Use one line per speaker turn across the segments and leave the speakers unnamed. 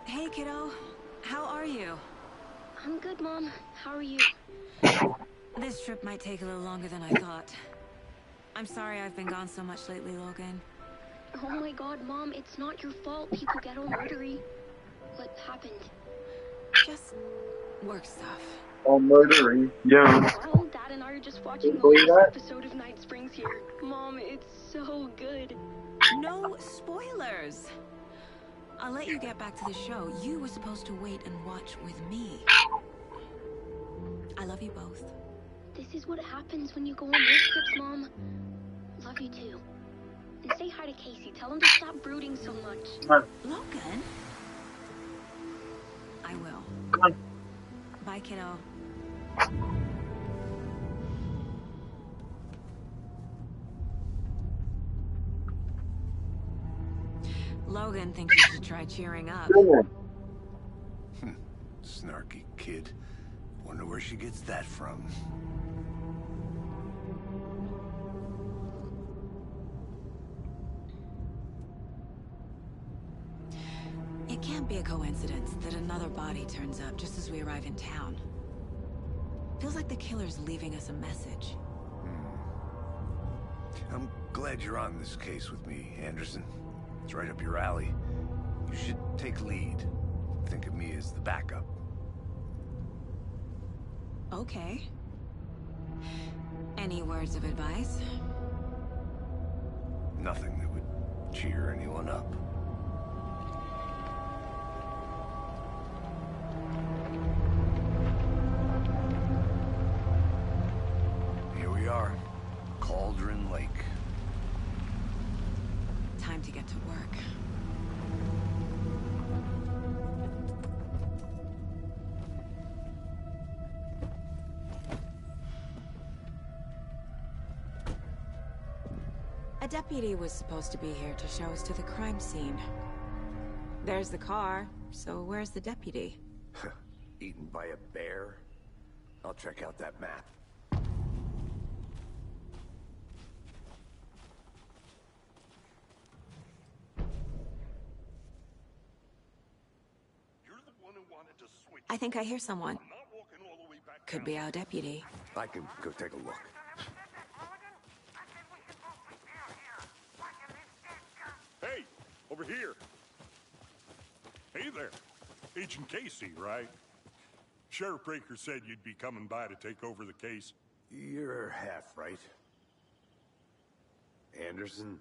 Hey, kiddo. How are you?
I'm good, Mom. How are you?
This trip might take a little longer than I thought. I'm sorry I've been gone so much lately, Logan.
Oh my god, Mom, it's not your fault people get all murdery. What happened?
Just work stuff.
All murdering. Yeah.
Well, Dad and I are just watching the
Believe
latest
that?
episode of Night Springs here. Mom, it's so good.
No spoilers! I'll let you get back to the show. You were supposed to wait and watch with me. I love you both.
This is what happens when you go on road trips, Mom. Love you too. And say hi to Casey. Tell him to stop brooding so much.
Come on.
Logan? I will.
Come on.
Bye, kiddo. Logan thinks you should try cheering up.
Come on.
Snarky kid. Wonder where she gets that from.
It can't be a coincidence that another body turns up just as we arrive in town. Feels like the killer's leaving us a message.
I'm glad you're on this case with me, Anderson. It's right up your alley. You should take lead. Think of me as the backup.
Okay. Any words of advice?
Nothing that would cheer anyone up. Here we are. Cauldron Lake.
Time to get to work. A deputy was supposed to be here to show us to the crime scene. There's the car, so where's the deputy?
Eaten by a bear? I'll check out that map.
I think I hear someone. Could be our deputy.
I can go take a look.
Hey, over here. Hey there. Agent Casey, right? Sheriff Breaker said you'd be coming by to take over the case.
You're half right. Anderson?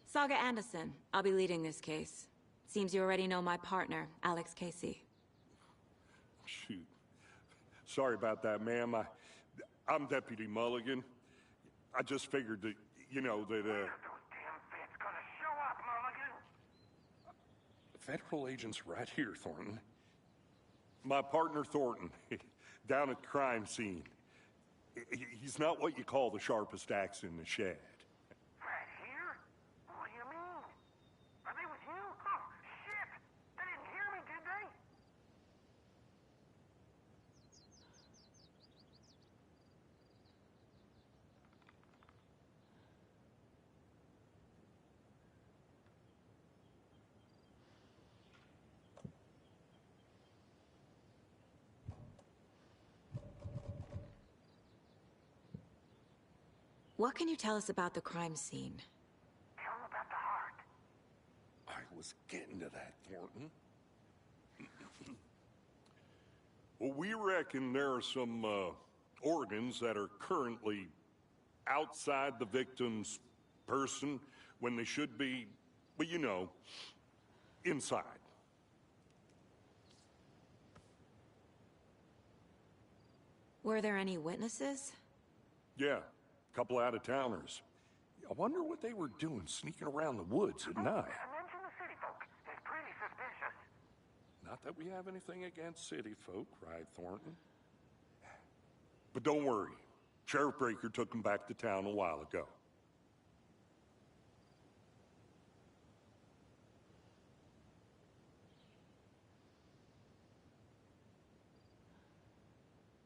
Saga Anderson. I'll be leading this case. Seems you already know my partner, Alex Casey.
Shoot. Sorry about that, ma'am. I'm Deputy Mulligan. I just figured that, you know, that, Federal agent's right here, Thornton. My partner, Thornton, down at the crime scene. He's not what you call the sharpest axe in the shed.
Right here? What do you mean? Are they with you? Oh, shit! They didn't hear me, did they?
What can you tell us about the crime scene?
Tell them about the heart.
I was getting to that, Thornton. Well, we reckon there are some organs that are currently outside the victim's person when they should be, well, you know, inside.
Were there any witnesses?
Yeah, a couple out-of-towners. I wonder what they were doing sneaking around the woods at night.
Mention the city folk. It's pretty suspicious.
Not that we have anything against city folk, right, Thornton? But don't worry. Sheriff Breaker took them back to town a while ago.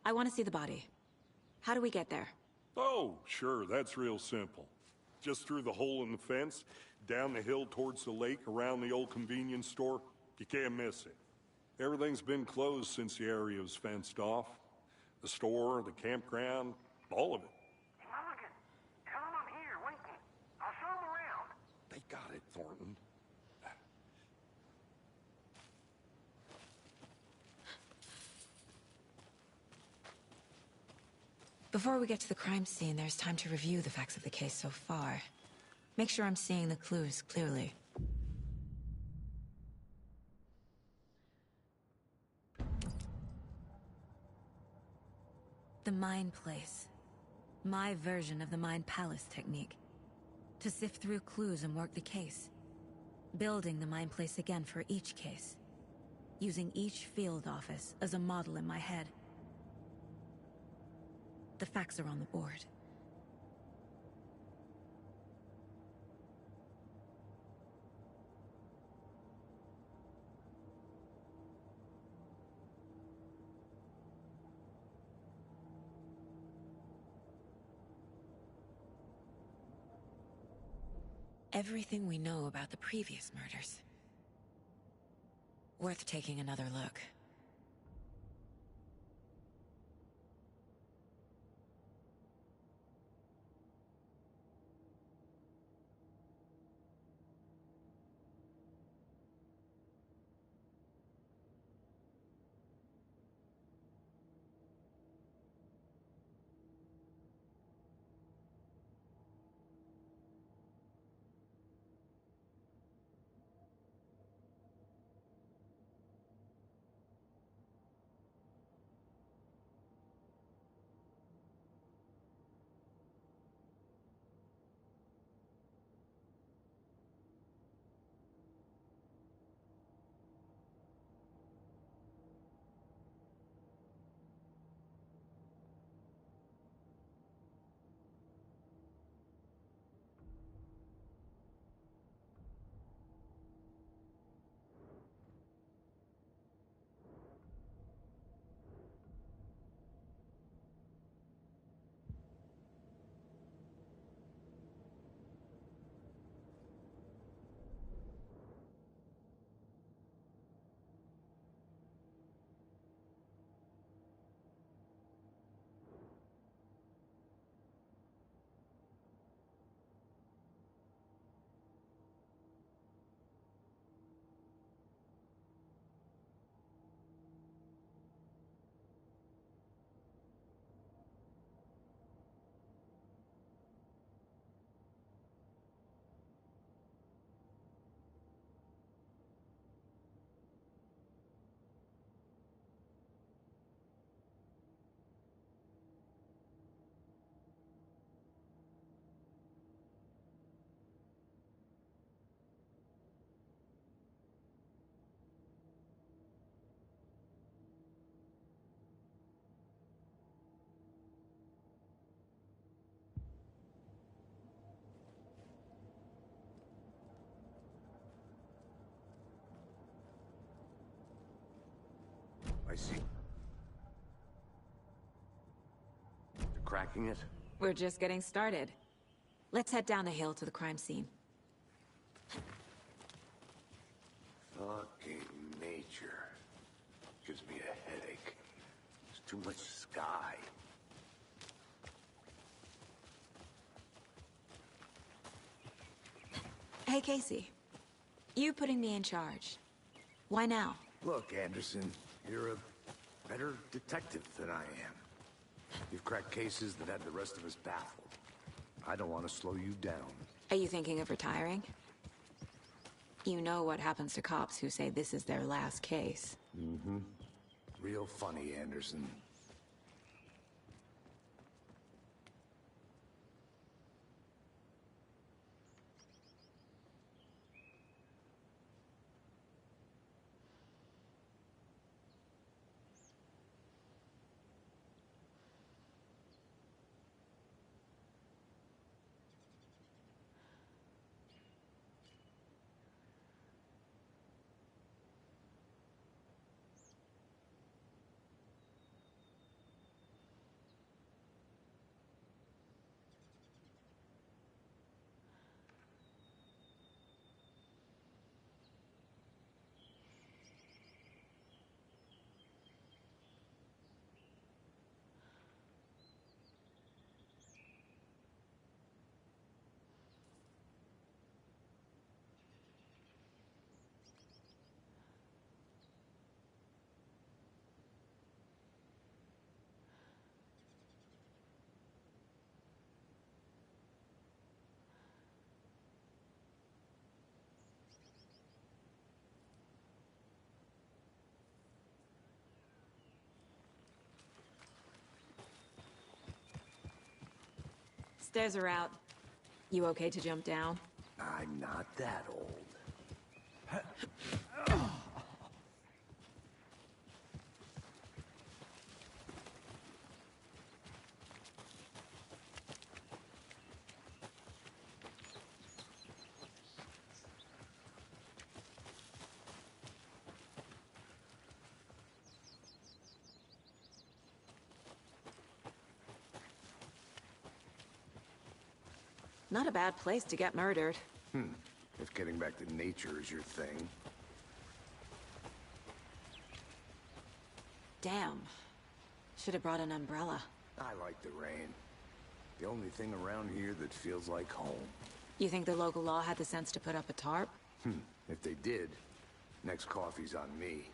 I want to see the body. How do we get there?
Oh, sure, that's real simple. just through the hole in the fence, down the hill towards the lake, around the old convenience store. You can't miss it. Everything's been closed since the area was fenced off. The store, the campground, all of it.
Hey, Mulligan, tell him I'm here, waiting. I'll show him around.
They got it, Thornton.
Before we get to the crime scene, there's time to review the facts of the case so far. Make sure I'm seeing the clues clearly. The Mind Place. My version of the Mind Palace technique. To sift through clues and work the case. Building the Mind Place again for each case. Using each field office as a model in my head. The facts are on the board. Everything we know about the previous murders. Worth taking another look.
I see. They're cracking it?
We're just getting started. Let's head down the hill to the crime scene.
Fucking nature. Gives me a headache. There's too much sky.
Hey, Casey. You putting me in charge. Why now?
Look, Anderson, you're a better detective than I am. You've cracked cases that had the rest of us baffled. I don't want to slow you down.
Are you thinking of retiring? You know what happens to cops who say this is their last case.
Mm-hmm. Real funny, Anderson.
Stairs are out. You okay to jump down?
I'm not that old.
Not a bad place to get murdered.
If getting back to nature is your thing.
Damn. Should have brought an umbrella.
I like the rain. The only thing around here that feels like home.
You think the local law had the sense to put up a tarp?
If they did, next coffee's on me.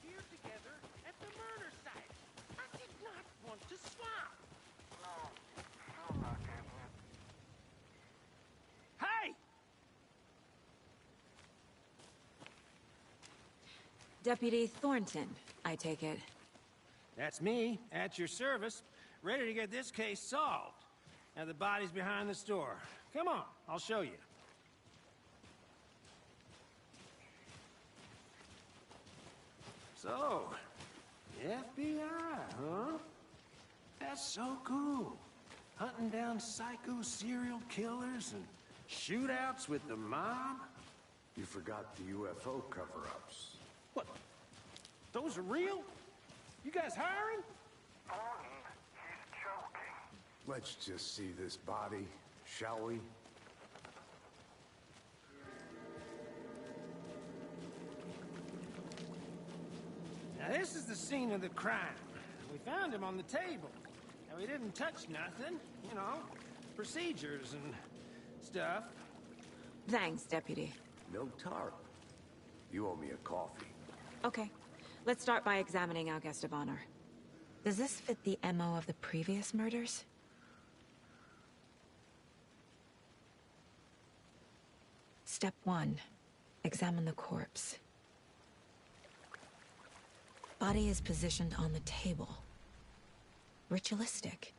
Here together at the murder site. I did not want to swap. No, I'm not having it. Hey!
Deputy Thornton, I take it.
That's me, at your service, ready to get this case solved. Now the body's behind the store. Come on, I'll show you. So, FBI, huh? That's so cool. Hunting down psycho serial killers and shootouts with the mob?
You forgot the UFO cover-ups.
What? Those are real? You guys hiring?
Thornton, he's joking.
Let's just see this body, shall we?
Now this is the scene of the crime. We found him on the table. And we didn't touch nothing, you know, procedures and stuff.
Thanks, Deputy.
No tarp. You owe me a coffee.
Okay. Let's start by examining our guest of honor. Does this fit the MO of the previous murders? Step 1. Examine the corpse. Body is positioned on the table. Ritualistic.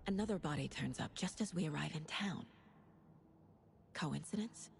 Another body turns up just as we arrive in town. Coincidence?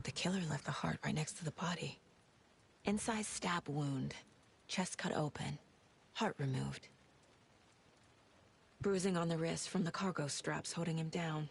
The killer left the heart right next to the body. Incised stab wound. Chest cut open. Heart removed. Bruising on the wrist from the cargo straps holding him down.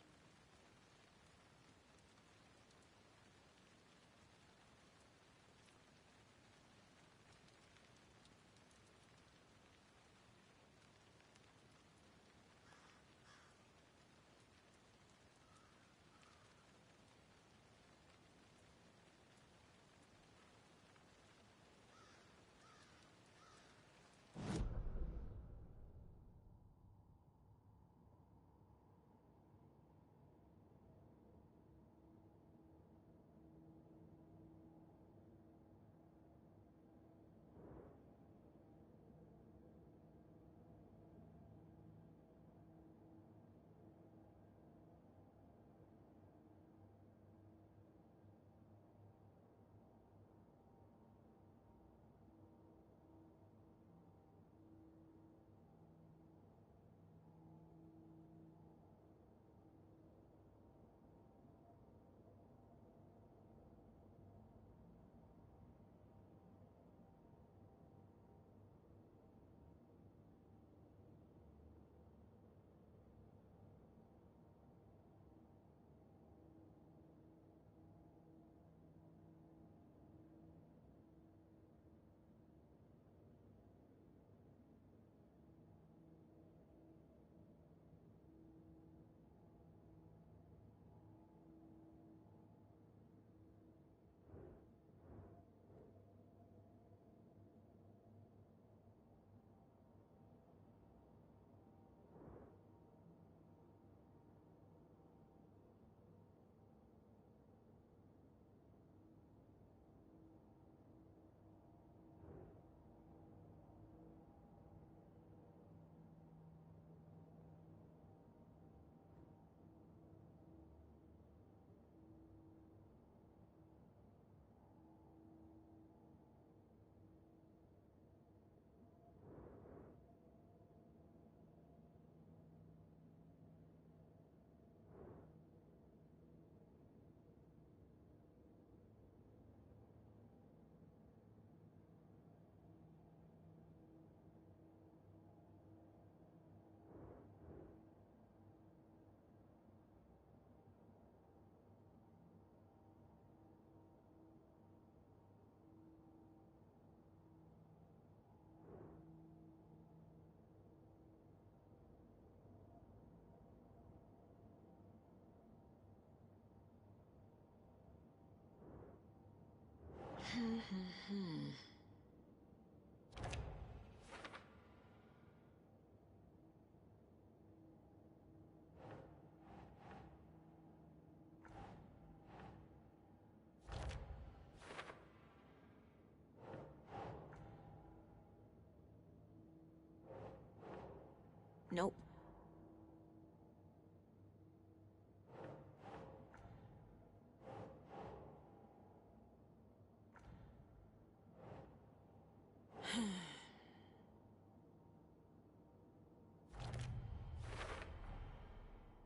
Nope.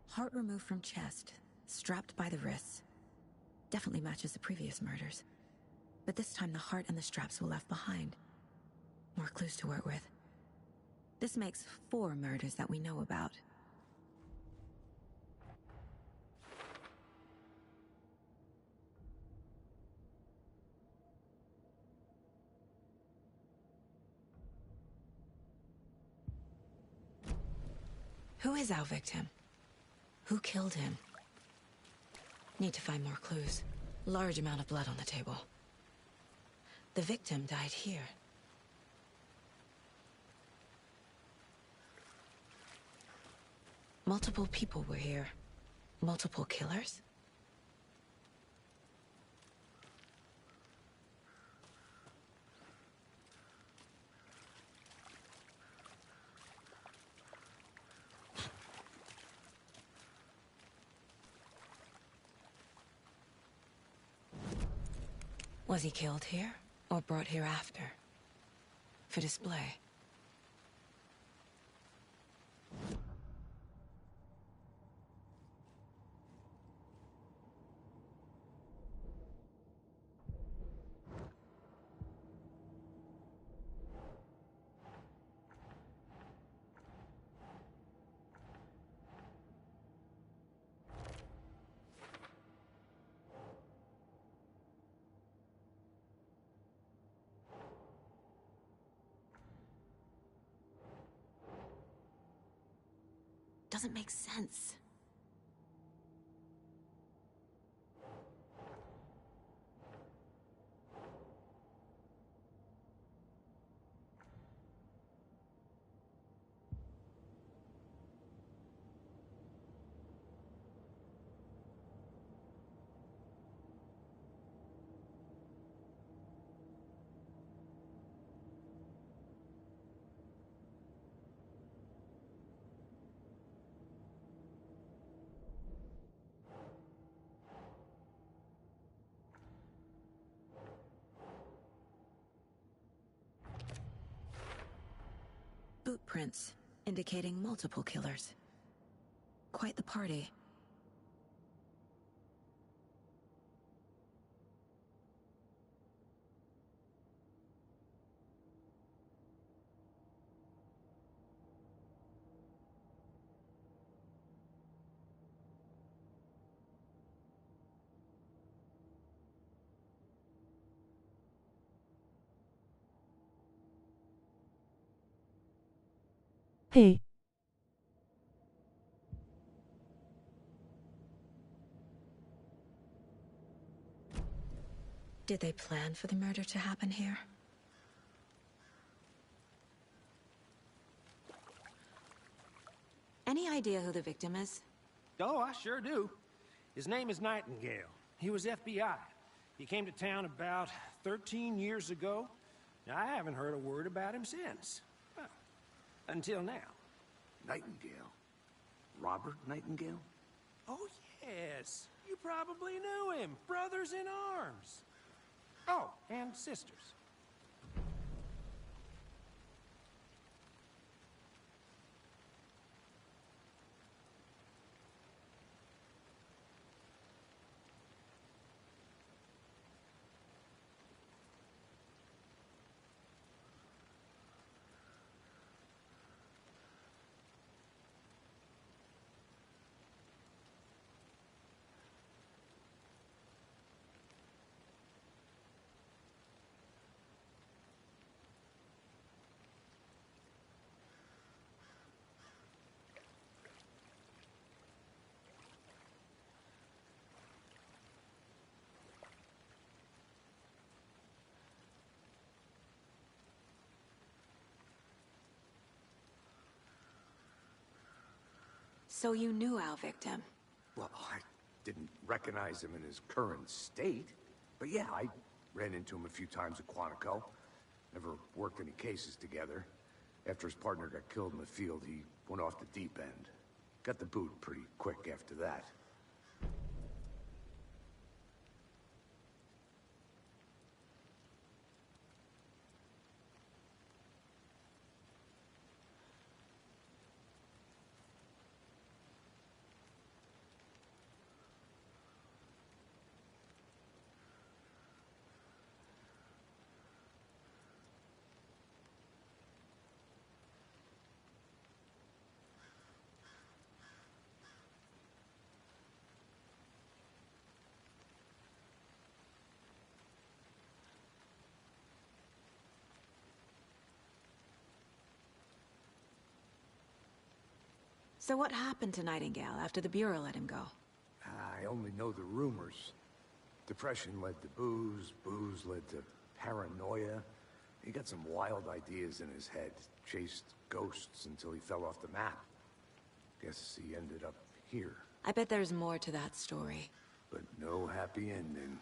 Heart removed from chest, strapped by the wrists. Definitely matches the previous murders. But this time the heart and the straps were left behind. More clues to work with. This makes 4 murders that we know about. Who is our victim? Who killed him? Need to find more clues. Large amount of blood on the table. The victim died here. Multiple people were here. Multiple killers? Was he killed here, or brought here after? For display? Doesn't make sense. Boot prints, indicating multiple killers. Quite the party.
Hey.
Did they plan for the murder to happen here? Any idea who the victim is?
Oh, I sure do. His name is Nightingale. He was FBI. He came to town about 13 years ago. I haven't heard a word about him since. Well, until now.
Nightingale? Robert Nightingale?
Oh, yes. You probably knew him. Brothers in arms. Oh, and sisters.
So you knew our victim?
Well, I didn't recognize him in his current state. But yeah, I ran into him a few times at Quantico. Never worked any cases together. After his partner got killed in the field, he went off the deep end. Got the boot pretty quick after that.
So what happened to Nightingale after the Bureau let him go?
I only know the rumors. Depression led to booze, booze led to paranoia. He got some wild ideas in his head, chased ghosts until he fell off the map. Guess he ended up here,
I bet there's more to that story.
but no happy ending.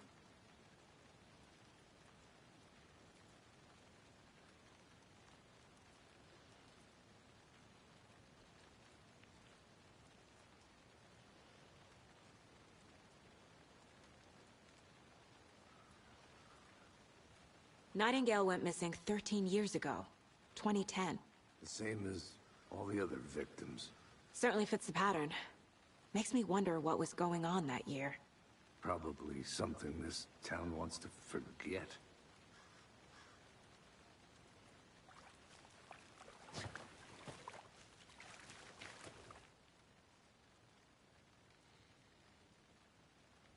Nightingale went missing 13 years ago. 2010.
The same as all the other victims.
Certainly fits the pattern. Makes me wonder what was going on that year.
Probably something this town wants to forget.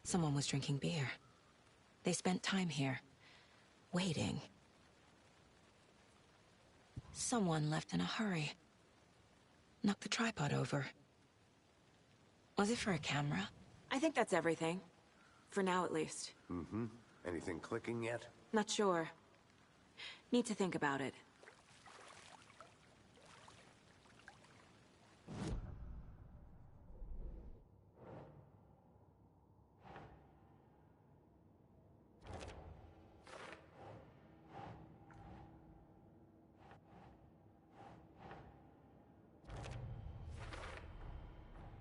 Someone was drinking beer. They spent time here, waiting. Someone left in a hurry. Knocked the tripod over. Was it for a camera? I think that's everything. For now, at least.
Mm-hmm. Anything clicking yet?
Not sure. Need to think about it.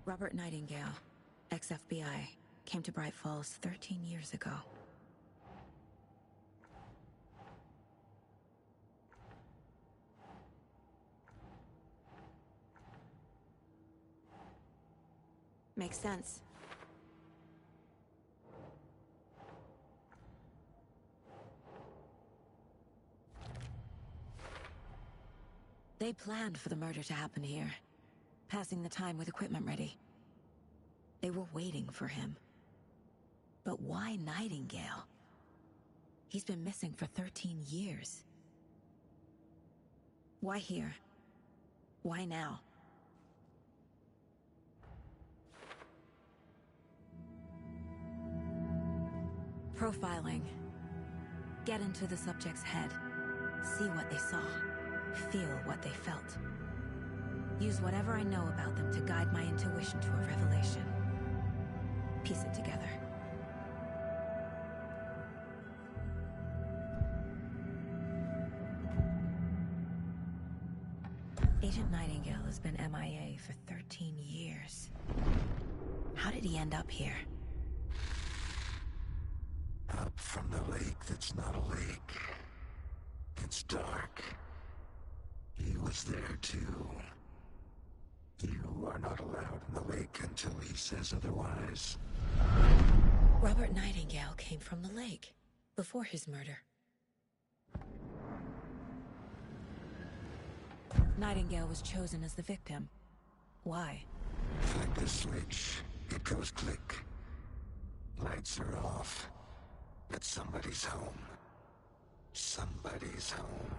Robert Nightingale, ex-FBI, came to Bright Falls 13 years ago. Makes sense. They planned for the murder to happen here, passing the time with equipment ready. They were waiting for him. But why Nightingale? He's been missing for 13 years. Why here? Why now? Profiling. Get into the subject's head. See what they saw. Feel what they felt. Use whatever I know about them to guide my intuition to a revelation. Piece it together. Agent Nightingale has been MIA for 13 years. How did he end up here?
Up from the lake that's not a lake. It's dark. He was there too. You are not allowed in the lake until he says otherwise.
Robert Nightingale came from the lake, before his murder. Nightingale was chosen as the victim. Why?
Flick the switch, it goes click. Lights are off. But somebody's home. Somebody's home.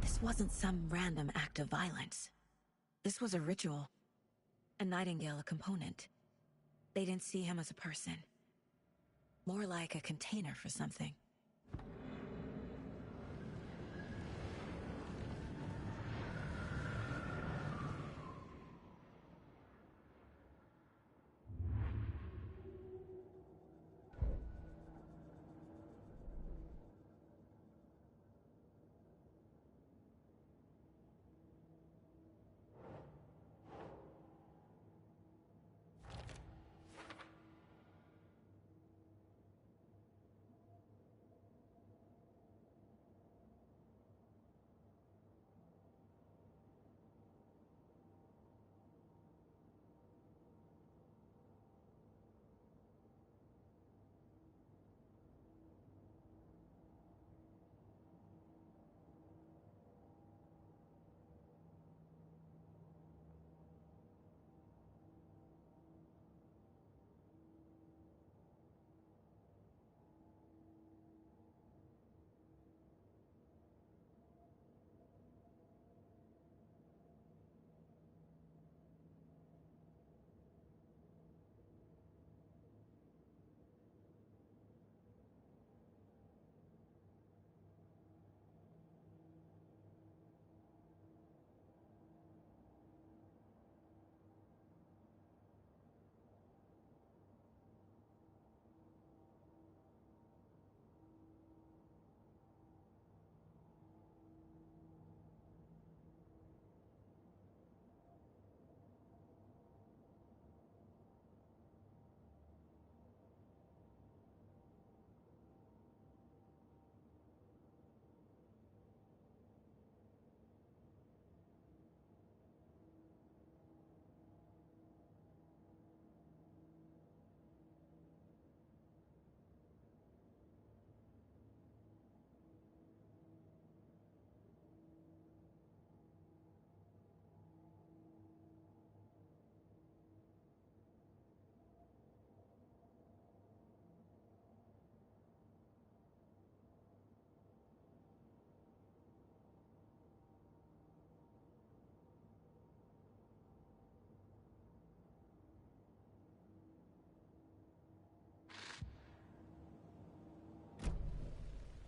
This wasn't some random act of violence. This was a ritual. And Nightingale a component. They didn't see him as a person. More like a container for something.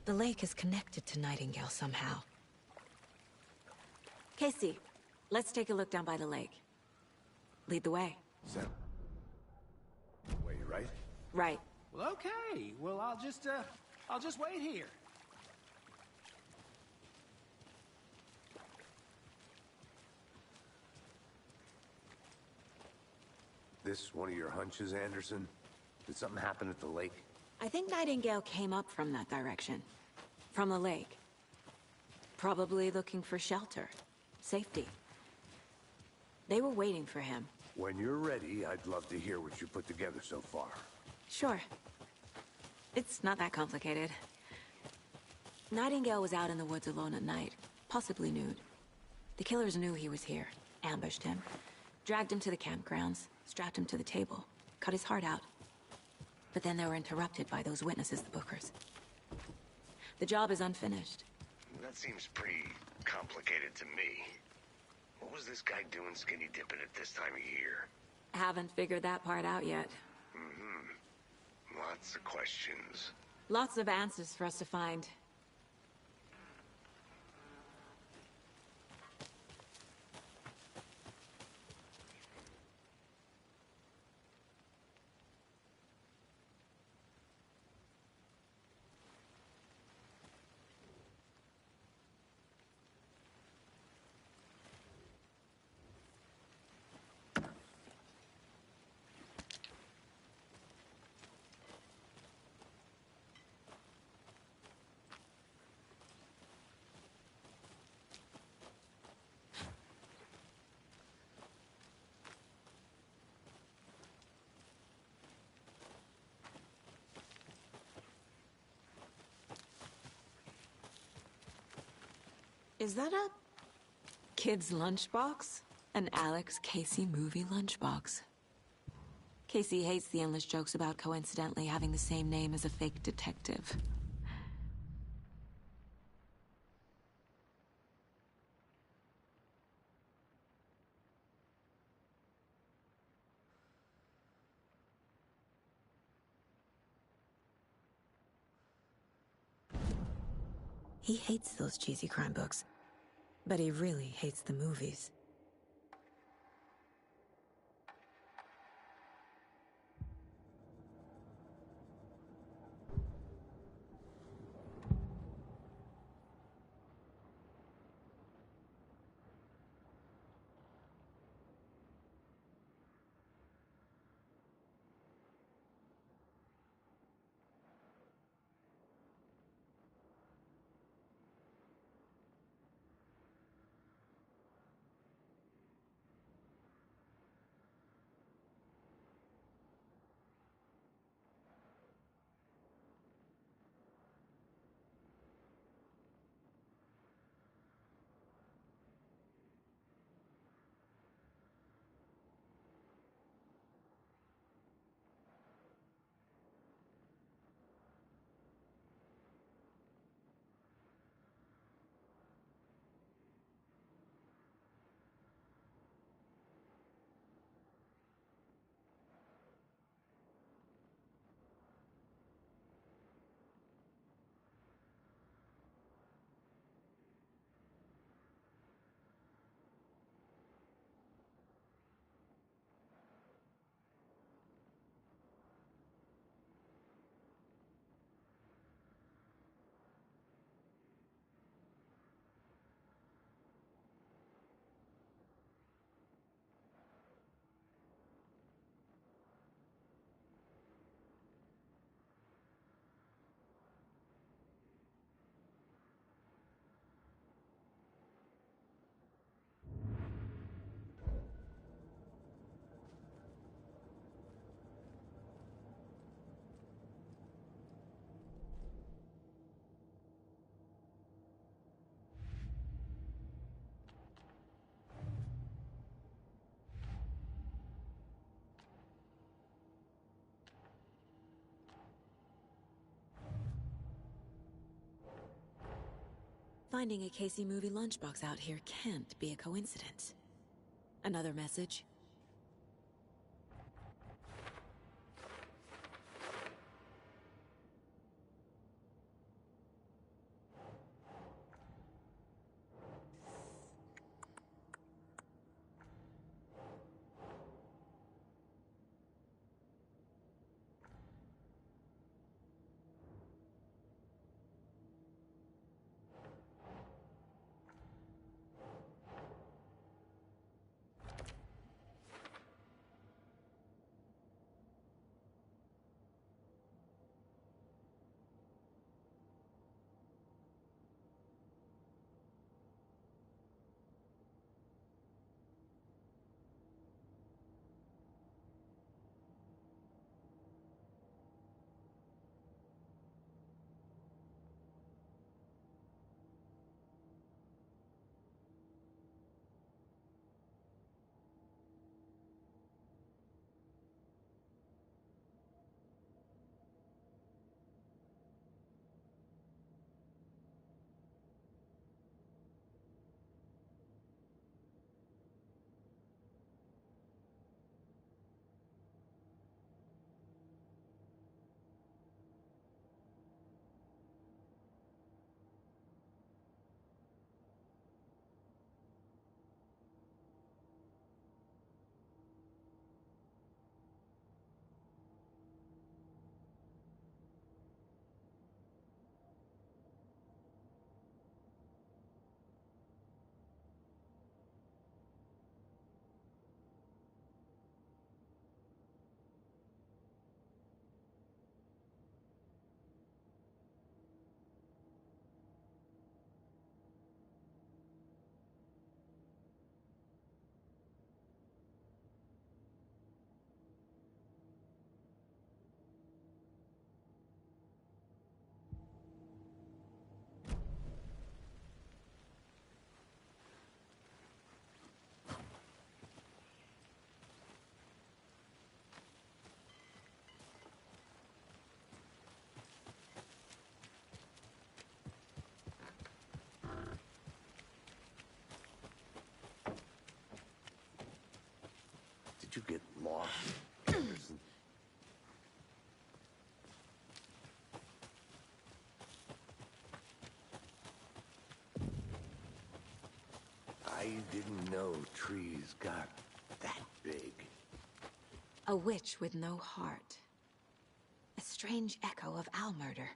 The lake is connected to Nightingale somehow. Casey, let's take a look down by the lake. Lead the way.
So, wait, right?
Right.
Well, okay. Well, I'll just wait here.
This one of your hunches, Anderson? Did something happen at the lake?
I think Nightingale came up from that direction. From the lake. Probably looking for shelter. Safety. They were waiting for him.
When you're ready, I'd love to hear what you put together so far.
Sure. It's not that complicated. Nightingale was out in the woods alone at night, possibly nude. The killers knew he was here, ambushed him, dragged him to the campgrounds, strapped him to the table, cut his heart out. But then they were interrupted by those witnesses, the Bookers. The job is unfinished.
That seems pretty complicated to me. What was this guy doing skinny dipping at this time of year?
Haven't figured that part out yet.
Lots of questions.
Lots of answers for us to find. Is that a kid's lunchbox? An Alex Casey movie lunchbox. Casey hates the endless jokes about coincidentally having the same name as a fake detective. He hates those cheesy crime books, but he really hates the movies. Finding a Casey movie lunchbox out here can't be a coincidence. Another message?
Did you get lost, Anderson? I didn't know trees got that big.
A witch with no heart. A strange echo of owl murder.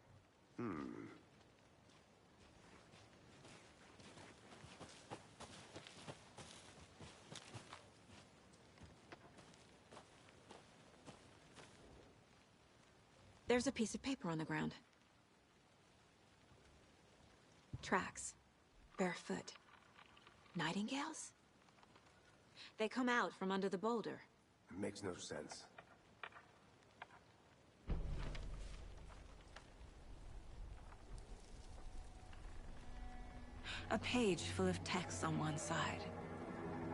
There's a piece of paper on the ground. Tracks. Barefoot. Nightingales? They come out from under the boulder.
It makes no sense.
A page full of text on one side.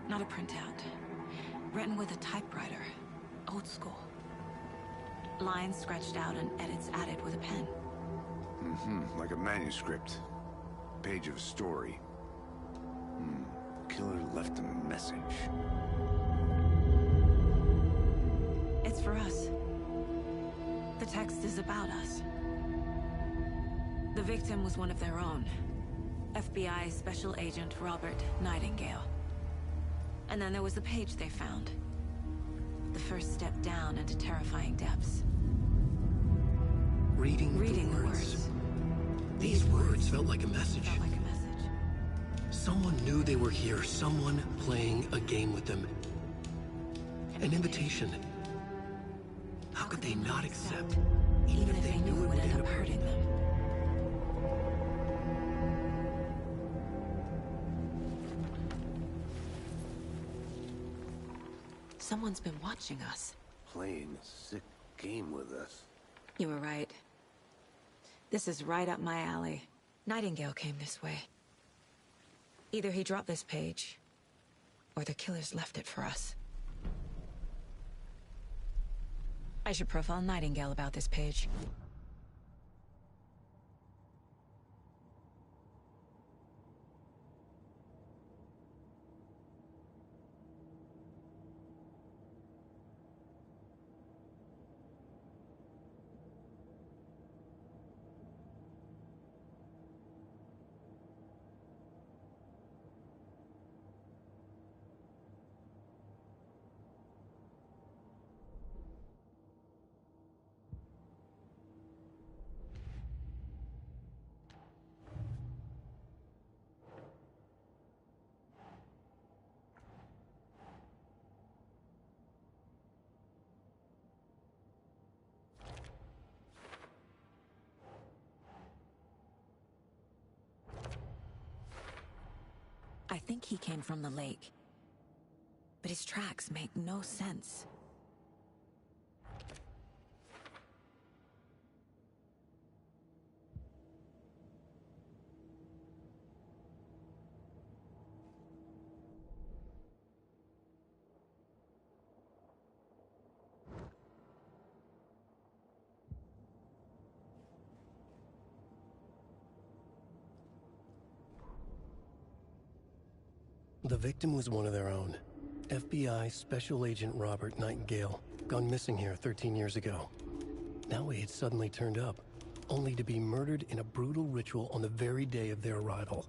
Not a printout. Written with a typewriter. Old school. Lines scratched out and edits added with a pen.
Like a manuscript. Page of a story. Killer left a message.
It's for us. The text is about us. The victim was one of their own. FBI Special Agent Robert Nightingale. And then there was the page they found. The first step down into terrifying depths.
Reading the words. These words felt like a message.
Felt like a message.
Someone knew they were here, someone playing a game with them. An invitation. How could they not accept, even if they knew it would end up hurting them?
Someone's been watching us.
Playing a sick game with us.
You were right. This is right up my alley. Nightingale came this way. Either he dropped this page, or the killers left it for us. I should profile Nightingale about this page. I think he came from the lake. But his tracks make no sense.
The victim was one of their own. FBI Special Agent Robert Nightingale, gone missing here 13 years ago. Now he had suddenly turned up, only to be murdered in a brutal ritual on the very day of their arrival.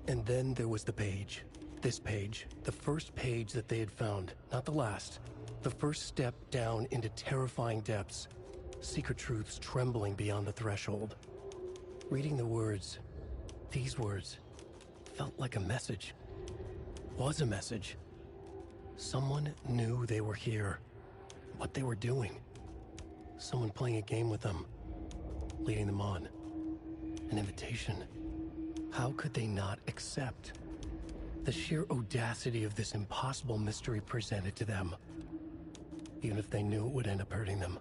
And then there was the page. This page, the first page that they had found, not the last. The first step down into terrifying depths. Secret truths trembling beyond the threshold. Reading the words, these words, felt like a message. Was a message. Someone knew they were here, what they were doing. Someone playing a game with them, leading them on. An invitation. How could they not accept? The sheer audacity of this impossible mystery presented to them, even if they knew it would end up hurting them.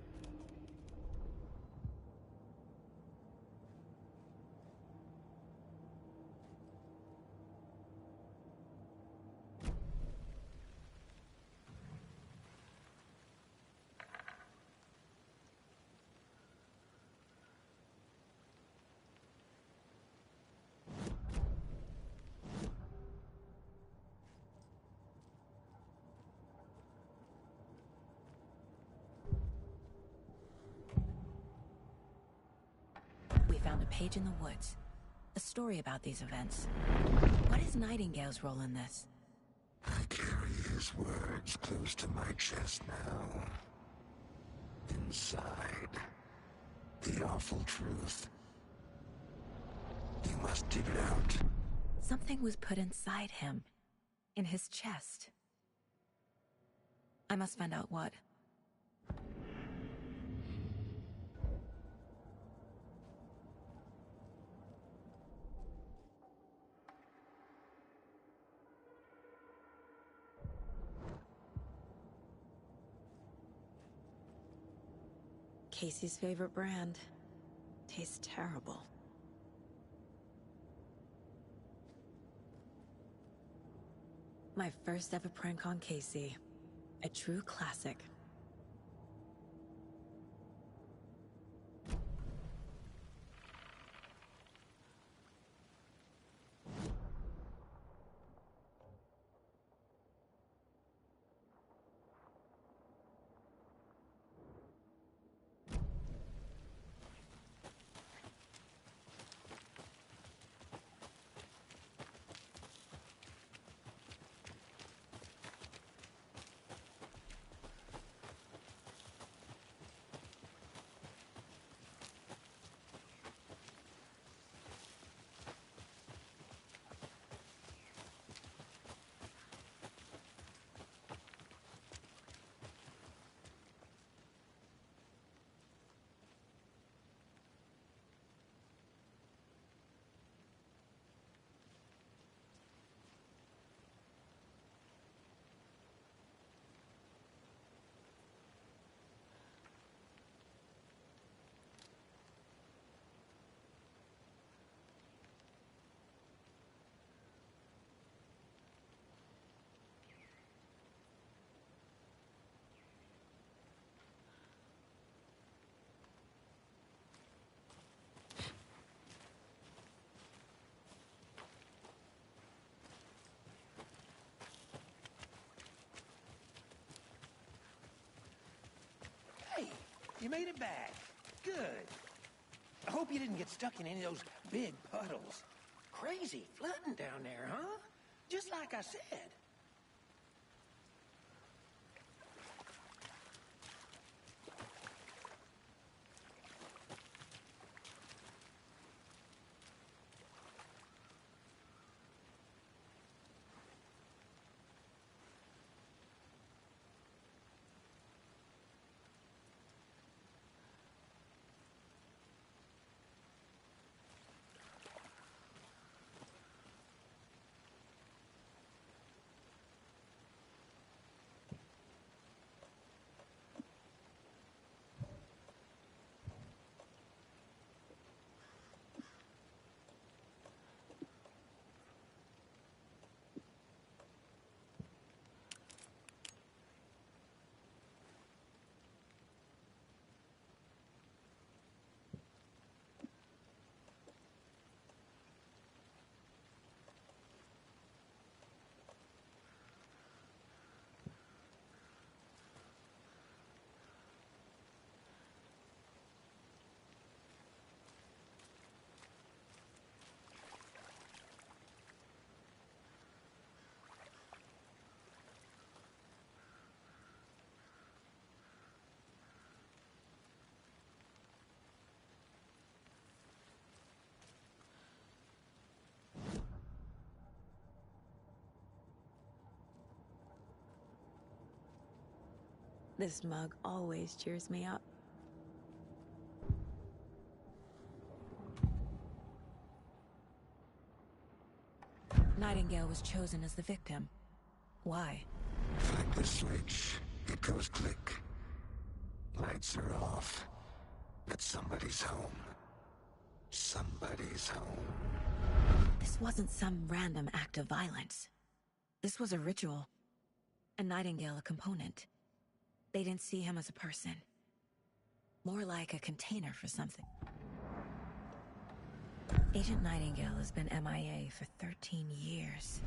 found a page in the woods. A story about these events. What is Nightingale's role in this?
I carry his words close to my chest now. Inside, the awful truth. You must dig it out.
Something was put inside him. In his chest. I must find out what. Casey's favorite brand. Tastes terrible. My first ever prank on Casey. A true classic.
You made it back. Good. I hope you didn't get stuck in any of those big puddles. Crazy flooding down there, huh? Just like I said.
This mug always cheers me up. Nightingale was chosen as the victim. Why?
Flick the switch. It goes click. Lights are off. But somebody's home. Somebody's home.
This wasn't some random act of violence. This was a ritual. And Nightingale a component. They didn't see him as a person. More like a container for something. Agent Nightingale has been MIA for 13 years.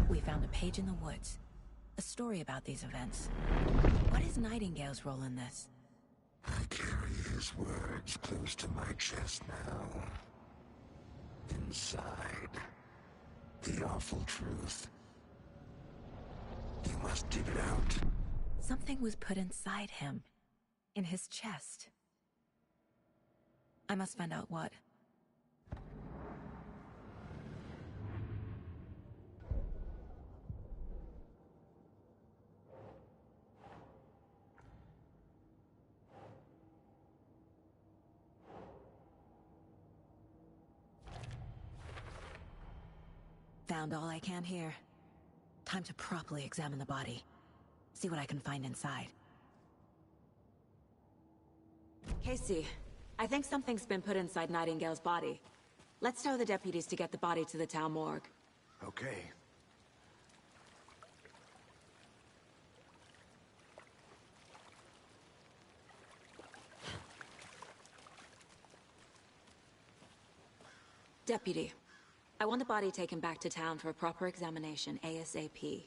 We found a page in the woods. A story about these events. What is Nightingale's role in this?
I carry his his words close to my chest now. Inside, the awful truth. You must dig it out.
Something was put inside him. In his chest. I must find out what. Found all I can here. Time to properly examine the body. See what I can find inside. Casey, I think something's been put inside Nightingale's body. Let's tell the deputies to get the body to the town morgue.
Okay.
Deputy, I want the body taken back to town for a proper examination ASAP.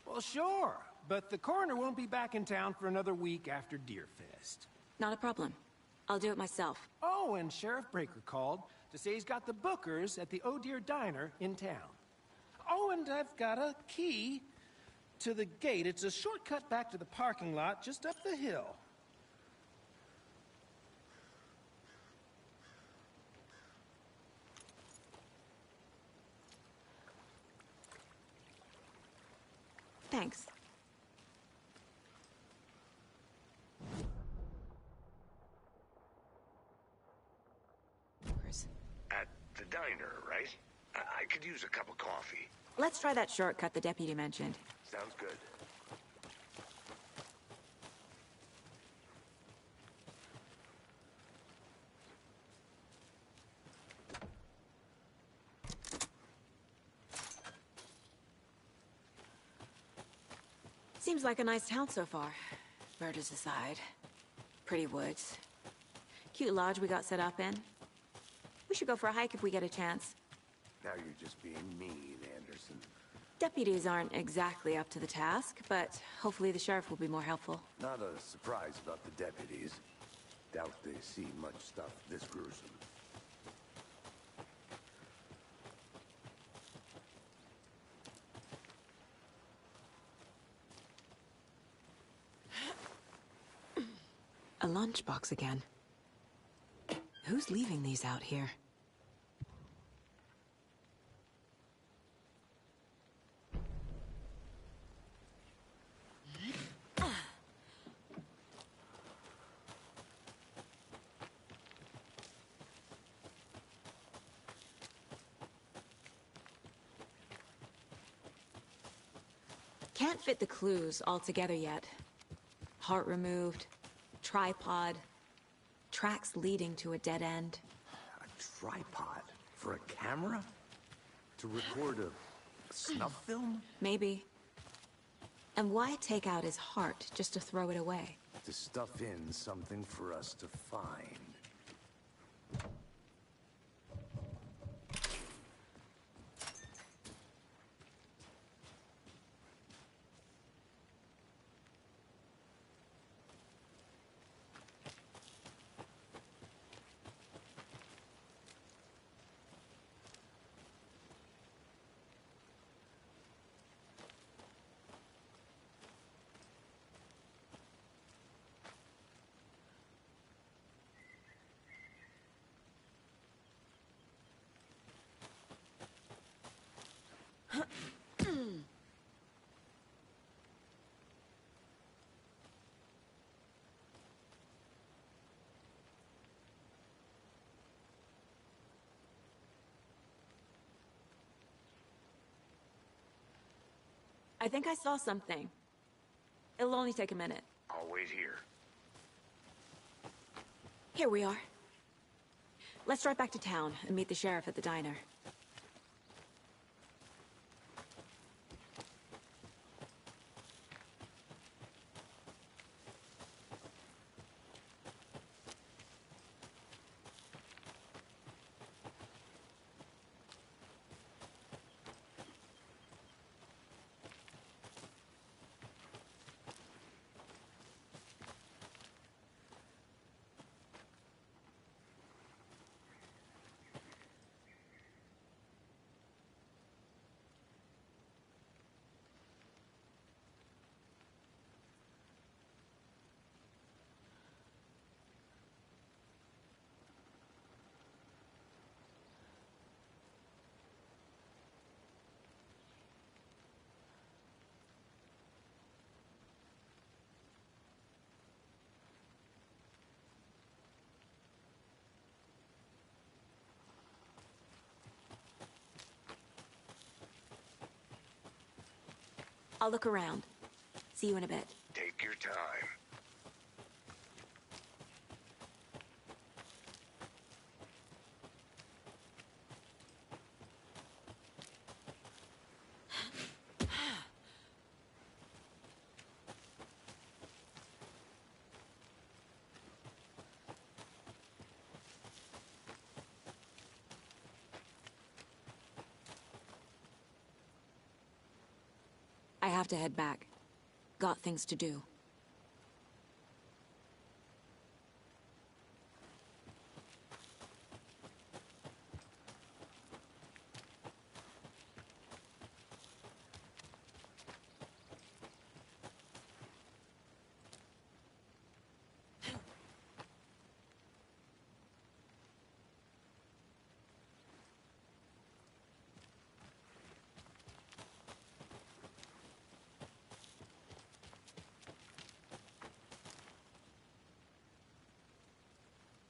Well, sure, but the coroner won't be back in town for another week after Deerfest.
Not a problem. I'll do it myself.
Oh, and Sheriff Breaker called to say he's got the Bookers at the Oh Deer Diner in town. Oh, and I've got a key to the gate. It's a shortcut back to the parking lot just up the hill.
Thanks.
At the diner, right? I could use a cup of coffee.
Let's try that shortcut the deputy mentioned.
Sounds good.
Seems like a nice town so far. Murders aside. Pretty woods. Cute lodge we got set up in. We should go for a hike if we get a chance.
Now you're just being mean, Anderson.
Deputies aren't exactly up to the task, but hopefully the sheriff will be more helpful.
Not a surprise about the deputies. Doubt they see much stuff this gruesome.
A lunchbox again. Who's leaving these out here? Can't fit the clues all together yet. Heart removed, tripod, tracks leading to a dead end.
A tripod? For a camera? To record a snuff film?
Maybe. And why take out his heart just to throw it away?
To stuff in something for us to find.
I think I saw something. It'll only take a minute.
I'll wait here.
Here we are. Let's drive back to town and meet the sheriff at the diner. I'll look around. See you in a bit.
Take your time.
I have to head back. Got things to do.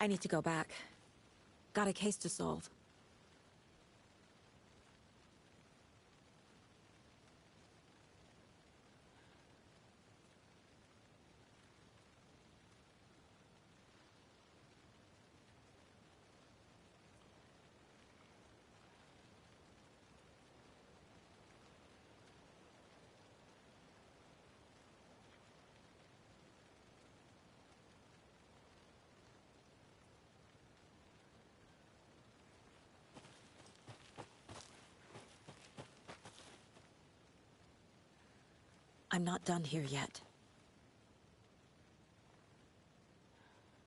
I need to go back. Got a case to solve. I'm not done here yet.